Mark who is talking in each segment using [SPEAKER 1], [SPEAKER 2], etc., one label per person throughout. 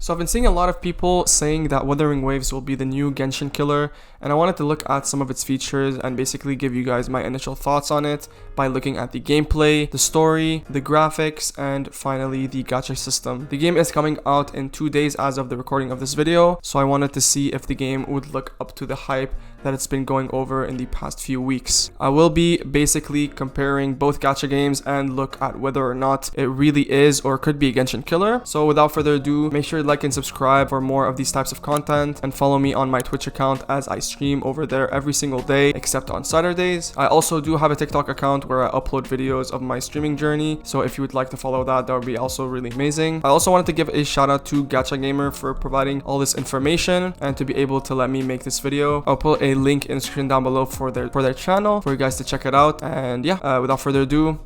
[SPEAKER 1] So I've been seeing a lot of people saying that Wuthering Waves will be the new Genshin killer, and I wanted to look at some of its features and basically give you guys my initial thoughts on it by looking at the gameplay, the story, the graphics, and finally the gacha system. The game is coming out in 2 days as of the recording of this video, so I wanted to see if the game would look up to the hype that it's been going over in the past few weeks. I will be basically comparing both gacha games and look at whether or not it really is or could be a Genshin killer. So without further ado, make sure to like and subscribe for more of these types of content, and follow me on my Twitch account as I stream over there every single day except on Saturdays. I also do have a TikTok account where I upload videos of my streaming journey, so if you would like to follow that, that would be also really amazing. I also wanted to give a shout out to Gacha Gamer for providing all this information and to be able to let me make this video. I'll put a link in the description down below for their channel for you guys to check it out. And yeah, without further ado,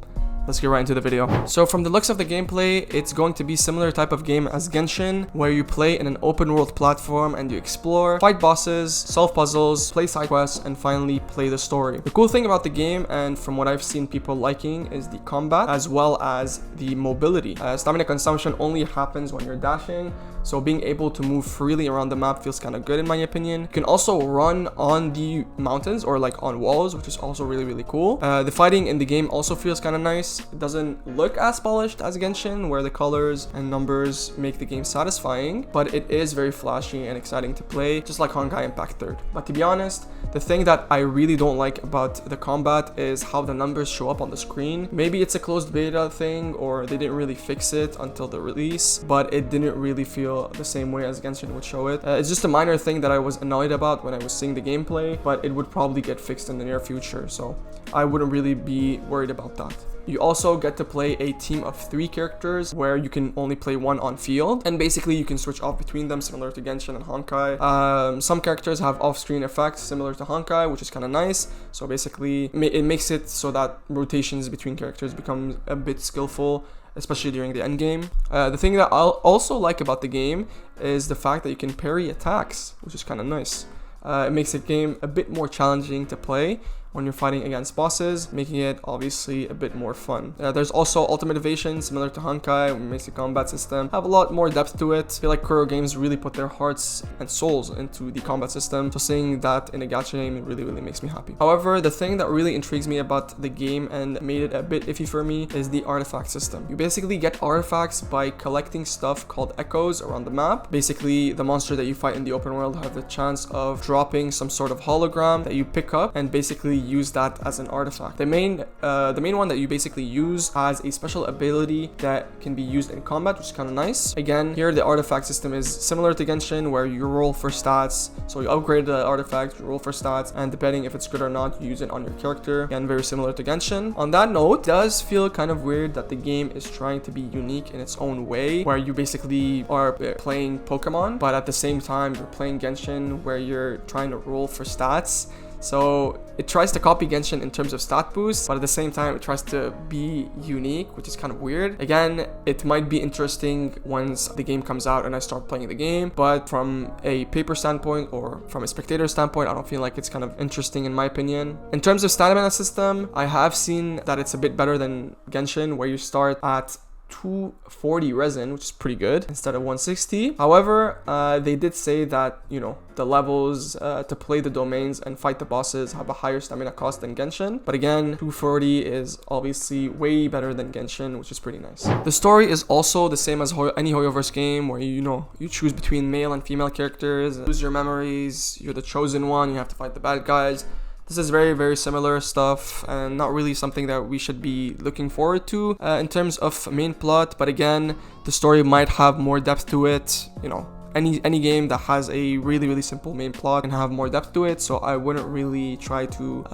[SPEAKER 1] let's get right into the video. So from the looks of the gameplay, it's going to be similar type of game as Genshin, where you play in an open world platform and you explore, fight bosses, solve puzzles, play side quests, and finally play the story. The cool thing about the game, and from what I've seen people liking, is the combat as well as the mobility. Stamina consumption only happens when you're dashing, so being able to move freely around the map feels kind of good in my opinion. You can also run on the mountains or like on walls, which is also really cool. The fighting in the game also feels kind of nice. It doesn't look as polished as Genshin, where the colors and numbers make the game satisfying, but it is very flashy and exciting to play, just like Genshin Impact 3rd. But to be honest, the thing that I really don't like about the combat is how the numbers show up on the screen. Maybe it's a closed beta thing, or they didn't really fix it until the release, but it didn't really feel the same way as Genshin would show it. It's just a minor thing that I was annoyed about when I was seeing the gameplay, but it would probably get fixed in the near future, so I wouldn't really be worried about that. You also get to play a team of 3 characters where you can only play one on field, and basically you can switch off between them, similar to Genshin and Honkai. Some characters have off-screen effects similar to Honkai, which is kind of nice. So basically it makes it so that rotations between characters become a bit skillful, especially during the end game. The thing that I'll also like about the game is the fact that you can parry attacks, which is kind of nice. It makes the game a bit more challenging to play when you're fighting against bosses, making it obviously a bit more fun. There's also ultimate evasion similar to Honkai, which makes the combat system have a lot more depth to it. I feel like Kuro games really put their hearts and souls into the combat system, so seeing that in a gacha game, it really makes me happy. However, the thing that really intrigues me about the game and made it a bit iffy for me is the artifact system. You basically get artifacts by collecting stuff called echoes around the map. Basically, the monster that you fight in the open world have the chance of dropping some sort of hologram that you pick up and basically use that as an artifact. The main one that you basically use has a special ability that can be used in combat, which is kind of nice. Again, here the artifact system is similar to Genshin, where you roll for stats. So you upgrade the artifact, you roll for stats, and depending if it's good or not, you use it on your character. Again, very similar to Genshin. On that note, it does feel kind of weird that the game is trying to be unique in its own way, where you basically are playing Pokemon, but at the same time you're playing Genshin, where you're trying to roll for stats. So it tries to copy Genshin in terms of stat boosts, but at the same time it tries to be unique, which is kind of weird. Again, it might be interesting once the game comes out and I start playing the game, but from a paper standpoint or from a spectator standpoint, I don't feel like it's kind of interesting in my opinion. In terms of stamina system, I have seen that it's a bit better than Genshin, where you start at 240 resin, which is pretty good, instead of 160. However, they did say that, you know, the levels to play the domains and fight the bosses have a higher stamina cost than Genshin, but again, 240 is obviously way better than Genshin, which is pretty nice. The story is also the same as any Hoyoverse game, where you choose between male and female characters, lose your memories, you're the chosen one, you have to fight the bad guys. This is very similar stuff, and not really something that we should be looking forward to in terms of main plot. But again, the story might have more depth to it. You know, any game that has a really simple main plot can have more depth to it, so I wouldn't really try to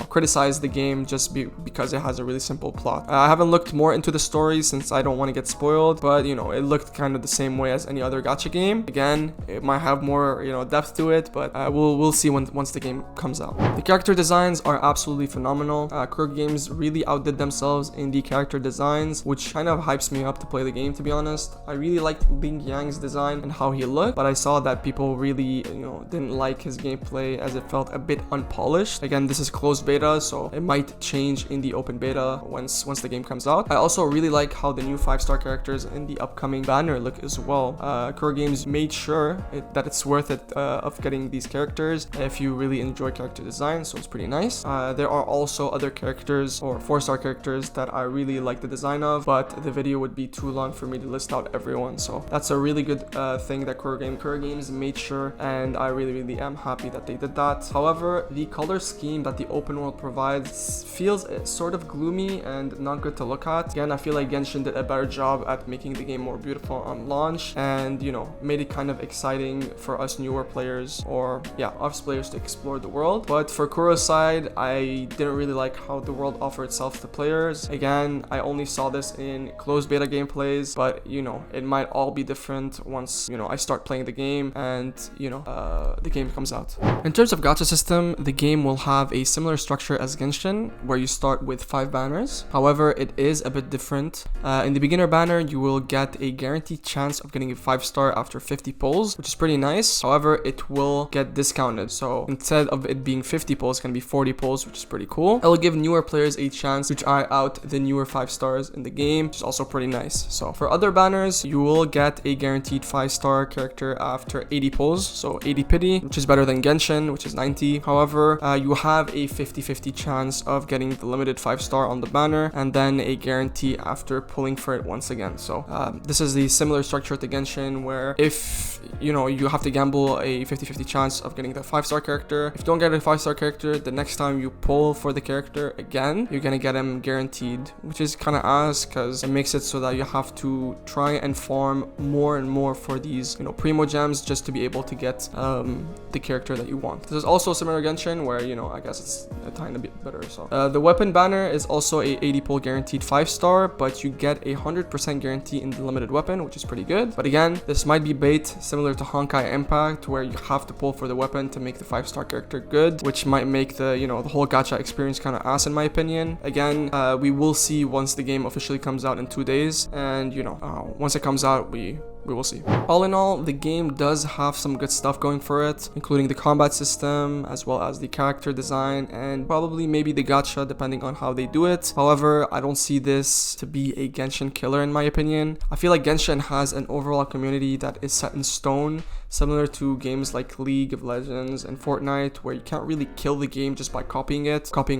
[SPEAKER 1] criticize the game just because it has a really simple plot. I haven't looked more into the story since I don't want to get spoiled, but it looked kind of the same way as any other gacha game. Again, it might have more depth to it, but we'll see once the game comes out. The character designs are absolutely phenomenal. Kuro games really outdid themselves in the character designs, which kind of hypes me up to play the game, to be honest. I really liked Ling Yang's design and how he he looked, but I saw that people really, didn't like his gameplay as it felt a bit unpolished. Again, this is closed beta, so it might change in the open beta once the game comes out. I also really like how the new 5-star characters in the upcoming banner look as well. Kuro Games made sure that it's worth it of getting these characters if you really enjoy character design, so it's pretty nice. There are also other characters or 4-star characters that I really like the design of, but the video would be too long for me to list out everyone, so that's a really good thing that Kuro Games made sure, and I really am happy that they did that. However, the color scheme that the open world provides feels sort of gloomy and not good to look at. Again, I feel like Genshin did a better job at making the game more beautiful on launch, and made it kind of exciting for us newer players, or us players, to explore the world. But for Kuro's side, I didn't really like how the world offered itself to players. Again, I only saw this in closed beta gameplays, but it might all be different once I start playing the game and the game comes out. In terms of gacha system, the game will have a similar structure as Genshin, where you start with 5 banners. However, it is a bit different. In the beginner banner, you will get a guaranteed chance of getting a 5-star after 50 pulls, which is pretty nice. However, it will get discounted, so instead of it being 50 pulls, it's gonna be 40 pulls, which is pretty cool. It will give newer players a chance to try out the newer 5-stars in the game, which is also pretty nice. So for other banners, you will get a guaranteed 5-star character after 80 pulls, so 80 pity, which is better than Genshin, which is 90. However, you have a 50-50 chance of getting the limited 5-star on the banner, and then a guarantee after pulling for it once again. So this is the similar structure to Genshin, where if you have to gamble a 50-50 chance of getting the 5-star character. If you don't get a 5-star character, the next time you pull for the character again, you're gonna get him guaranteed, which is kind of ass because it makes it so that you have to try and farm more and more for these primo gems just to be able to get the character that you want. This is also similar to Genshin, where I guess it's a tiny bit better. So the weapon banner is also a 80 pull guaranteed 5-star, but you get a 100% guarantee in the limited weapon, which is pretty good. But again, this might be bait similar to Hangout Impact, where you have to pull for the weapon to make the 5-star character good, which might make the the whole gacha experience kind of ass in my opinion. Again, we will see once the game officially comes out in 2 days, and once it comes out, we will see. All in all, the game does have some good stuff going for it, including the combat system, as well as the character design, and probably maybe the gacha, depending on how they do it. However, I don't see this to be a Genshin killer in my opinion. I feel like Genshin has an overall community that is set in stone, similar to games like League of Legends and Fortnite, where you can't really kill the game just by copying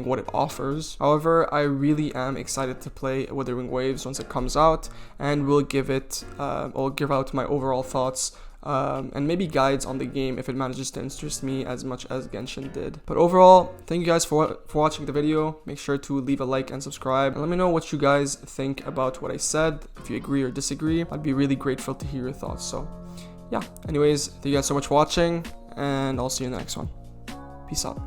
[SPEAKER 1] what it offers. However, I really am excited to play Wuthering Waves once it comes out, and will give out my overall thoughts and maybe guides on the game if it manages to interest me as much as Genshin did. But overall, thank you guys for watching the video. Make sure to leave a like and subscribe, and let me know what you guys think about what I said. If you agree or disagree, I'd be really grateful to hear your thoughts. So anyways, thank you guys so much for watching, and I'll see you in the next one. Peace out.